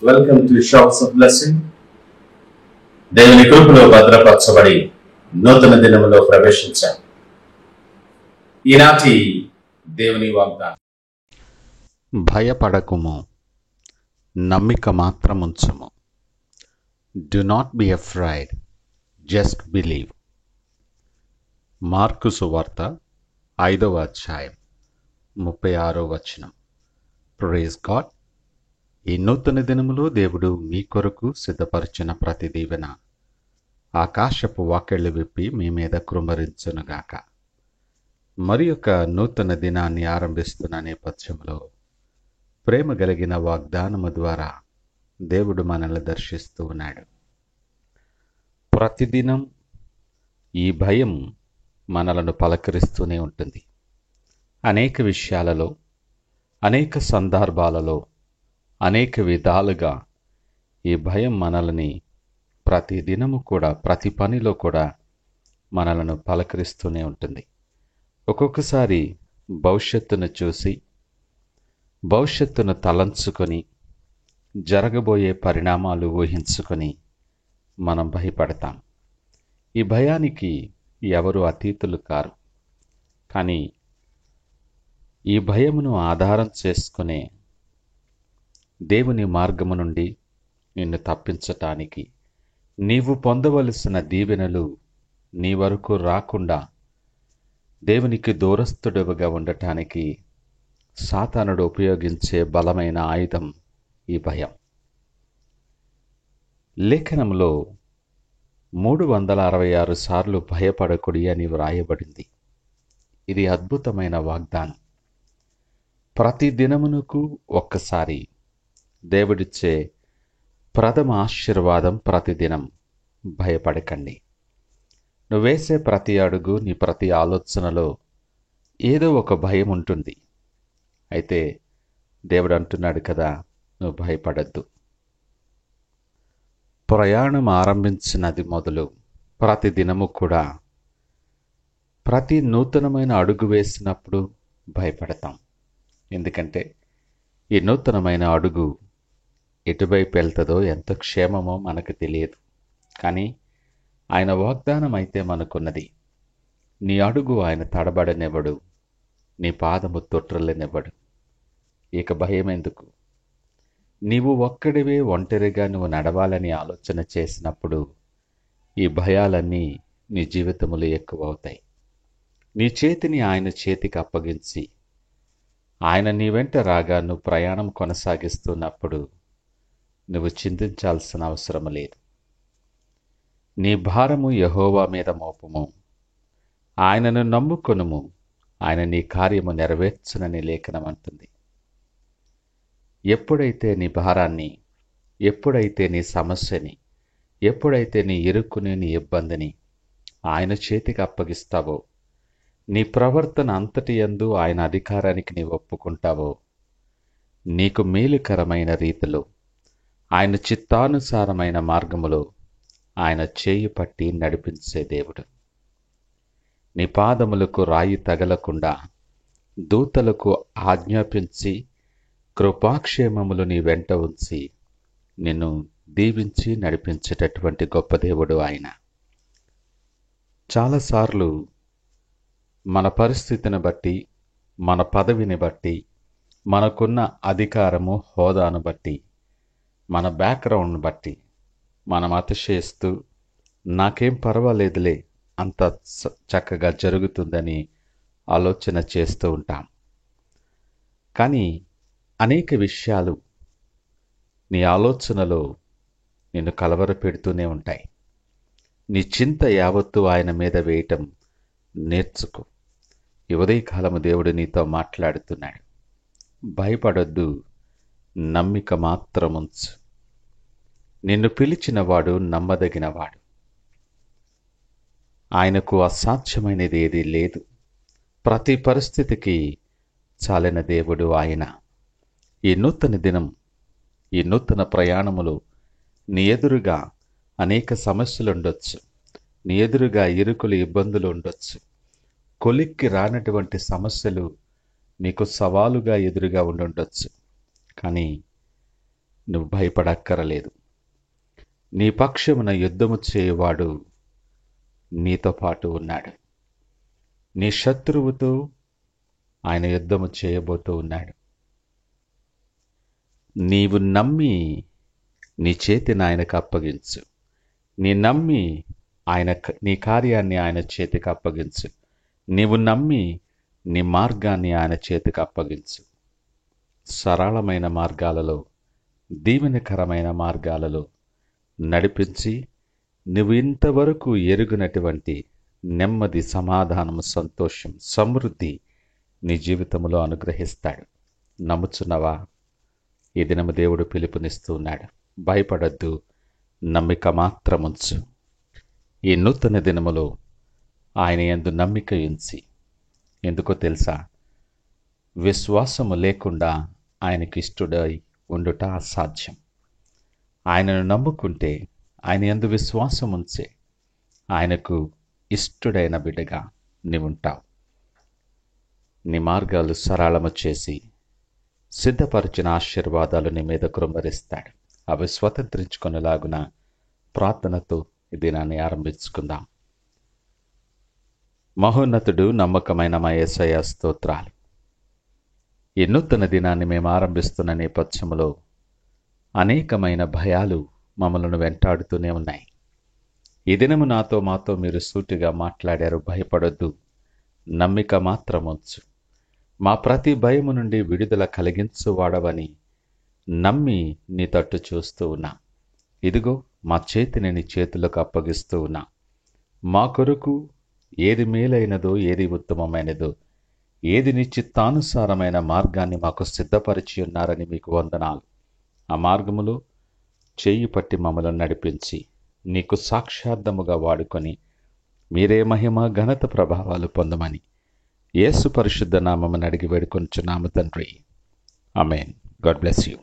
Welcome to shops of blessing. దేవుని కృపలో భద్రపరచబడి నూతన దినములో ప్రవేశించాం. ఈనాటి దేవుని వాగ్దానం: భయపడకుము, నమ్మిక మాత్రముంచుము. Do not be afraid, just believe. Mark సువార్త 5వ అధ్యాయం 36వ వచనం. Praise God. ఈ నూతన దినములో దేవుడు మీ కొరకు సిద్ధపరిచిన ప్రతి దీవెన ఆకాశపు వాకెళ్ళు విప్పి మీ మీద కృమ్మరించునుగాక. మరి యొక్క నూతన దినాన్ని ఆరంభిస్తున్న నేపథ్యంలో ప్రేమ కలిగిన వాగ్దానము ద్వారా దేవుడు మనల్ని దర్శిస్తూ ఉన్నాడు. ప్రతిదినం ఈ భయం మనలను పలకరిస్తూనే ఉంటుంది. అనేక విషయాలలో, అనేక సందర్భాలలో, అనేక విధాలుగా ఈ భయం మనల్ని ప్రతి దినము కూడా, ప్రతి పనిలో కూడా మనలను పలకరిస్తూనే ఉంటుంది. ఒక్కొక్కసారి భవిష్యత్తును చూసి, భవిష్యత్తును తలంచుకొని, జరగబోయే పరిణామాలు ఊహించుకొని మనం భయపడతాం. ఈ భయానికి ఎవరు అతీతులు కారు. కానీ ఈ భయమును ఆధారం చేసుకునే దేవుని మార్గము నుండి నిన్ను తప్పించటానికి, నీవు పొందవలసిన దీవెనలు నీ వరకు రాకుండా దేవునికి దూరస్థుడుగా ఉండటానికి సాతానుడు ఉపయోగించే బలమైన ఆయుధం ఈ భయం. లేఖనంలో 366 సార్లు భయపడకుడి అని వ్రాయబడింది. ఇది అద్భుతమైన వాగ్దానం. ప్రతి దినమునకు ఒక్కసారి దేవుడిచ్చే ప్రథమ ఆశీర్వాదం ప్రతిదినం భయపడకండి. నువ్వేసే ప్రతి అడుగు, నీ ప్రతి ఆలోచనలో ఏదో ఒక భయం ఉంటుంది. అయితే దేవుడు అంటున్నాడు కదా, నువ్వు భయపడద్దు. ప్రయాణం ఆరంభించినది మొదలు ప్రతి దినము కూడా, ప్రతి నూతనమైన అడుగు వేసినప్పుడు భయపడతాం. ఎందుకంటే ఈ నూతనమైన అడుగు ఎటువైపు వెళ్తుందో, ఎంత క్షేమమో మనకు తెలియదు. కానీ ఆయన వాగ్దానం అయితే మనకున్నది. నీ అడుగు ఆయన తడబడనివ్వడు, నీ పాదము తొట్రలేనివ్వడు. ఇక భయం ఎందుకు? నీవు ఒక్కడివే ఒంటరిగా నువ్వు నడవాలని ఆలోచన చేసినప్పుడు ఈ భయాలన్నీ నీ జీవితములో ఎక్కువవుతాయి. నీ చేతిని ఆయన చేతికి అప్పగించి ఆయన నీ వెంట రాగా నువ్వు ప్రయాణం కొనసాగిస్తున్నప్పుడు నువ్వు చింతించాల్సిన అవసరం లేదు. నీ భారము యెహోవా మీద మోపము, ఆయనను నమ్ముకొనుము, ఆయన నీ కార్యము నెరవేర్చునని లేఖనం అంటుంది. ఎప్పుడైతే నీ భారాన్ని, ఎప్పుడైతే నీ సమస్యని, ఎప్పుడైతే నీ ఇరుక్కుని, నీ ఇబ్బందిని ఆయన చేతికి అప్పగిస్తావో, నీ ప్రవర్తన అంతటి యందు ఆయన అధికారానికి నీవు ఒప్పుకుంటావో, నీకు మేలుకరమైన రీతిలో, ఆయన చిత్తానుసారమైన మార్గములో ఆయన చేయి పట్టి నడిపించే దేవుడు. నీ పాదములకు రాయి తగలకుండా దూతలకు ఆజ్ఞాపించి కృపాక్షేమములు నీ వెంట ఉంచి నిన్ను దీవించి నడిపించేటటువంటి గొప్ప దేవుడు ఆయన. చాలాసార్లు మన పరిస్థితిని బట్టి, మన పదవిని బట్టి, మనకున్న అధికారము, హోదాను బట్టి, మన బ్యాక్గ్రౌండ్ను బట్టి మనం అతిశయిస్తూ నాకేం పర్వాలేదులే, అంత చక్కగా జరుగుతుందని ఆలోచన చేస్తూ ఉంటాం. కానీ అనేక విషయాలు నీ ఆలోచనలో నిన్ను కలవరపెడుతూనే ఉంటాయి. నీ చింత యావత్తు ఆయన మీద వేయటం నేర్చుకో. ఈ ఉదయకాలము దేవుడు నీతో మాట్లాడుతున్నాడు. భయపడొద్దు, నమ్మిక మాత్రముంచు. నిన్ను పిలిచినవాడు నమ్మదగినవాడు. ఆయనకు అసాధ్యమైనది ఏదీ లేదు. ప్రతి పరిస్థితికి చాలిన దేవుడు ఆయన. ఈ నూతన దినం, ఈ నూతన ప్రయాణములో నీ ఎదురుగా అనేక సమస్యలు ఉండొచ్చు. నీ ఎదురుగా ఇరుకులు, ఇబ్బందులు ఉండొచ్చు. కొలిక్కి రానటువంటి సమస్యలు నీకు సవాలుగా ఎదురుగా ఉండుండొచ్చు. కానీ నువ్వు భయపడక్కరలేదు. నీ పక్షమున యుద్ధము చేయవాడు నీతో పాటు ఉన్నాడు. నీ శత్రువుతో ఆయన యుద్ధము చేయబోతూ ఉన్నాడు. నీవు నమ్మి నీ చేతిని ఆయనకు అప్పగించు. నమ్మి నీ కార్యాన్ని ఆయన చేతికి అప్పగించు. నీవు నమ్మి నీ మార్గాన్ని ఆయన చేతికి అప్పగించు. సరళమైన మార్గాలలో, దీవెనకరమైన మార్గాలలో నడిపించి నువ్వు ఇంతవరకు ఎరుగినటువంటి నెమ్మది, సమాధానము, సంతోషం, సమృద్ధి నీ జీవితంలో అనుగ్రహిస్తాడు. నమ్ముచున్నవా? ఈ దినము దేవుడు పిలుపునిస్తూ ఉన్నాడు. భయపడద్దు, నమ్మిక మాత్రముంచు. ఈ నూతన దినములో ఆయన యందు నమ్మిక ఉంచి, ఎందుకో తెలుసా, విశ్వాసము లేకుండా ఆయనకి ఇష్టడై ఉండుట అసాధ్యం. ఆయనను నమ్ముకుంటే, ఆయన యందు విశ్వాసం ఉంచే, ఆయనకు ఇష్టడైన బిడ్డగా నీవుంటావు. నీ మార్గాలు సరళము చేసి సిద్ధపరిచిన ఆశీర్వాదాలు నీ మీద కృమ్మరిస్తాడు. అవి స్వతంత్రించుకునేలాగున ప్రార్థనతో ఈ దినాన్ని ఆరంభించుకుందాం. మహోన్నతుడు, నమ్మకమైన మా యేసయ్య స్తోత్రాలు. ఈ నూతన దినాన్ని మేము ఆరంభిస్తున్న నేపథ్యంలో అనేకమైన భయాలు మమ్మల్ని వెంటాడుతూనే ఉన్నాయి. ఈ దినము మాతో మీరు సూటిగా మాట్లాడారు. భయపడొద్దు, నమ్మిక మాత్రం ఉంచు. మా ప్రతి భయము నుండి విడుదల కలిగించువాడవని నమ్మి నీ తట్టు చూస్తూ ఉన్నా. ఇదిగో మా చేతిని నీ చేతులకు అప్పగిస్తూ ఉన్నా. మా కొరకు ఏది మేలైనదో, ఏది ఉత్తమమైనదో, ఏది నీ చిత్తానుసారమైన మార్గాన్ని మాకు సిద్ధపరిచి ఉన్నారని మీకు వందనాలు. ఆ మార్గములో చేయి పట్టి మమ్మల్ని నడిపించి నీకు సాక్షార్థముగా వాడుకొని మీరే మహిమ, ఘనత, ప్రభావాలు పొందమని యేసు పరిశుద్ధ నామమున అడిగి వేడుకొనుచున్నాము తండ్రి. ఆమేన్. God bless you.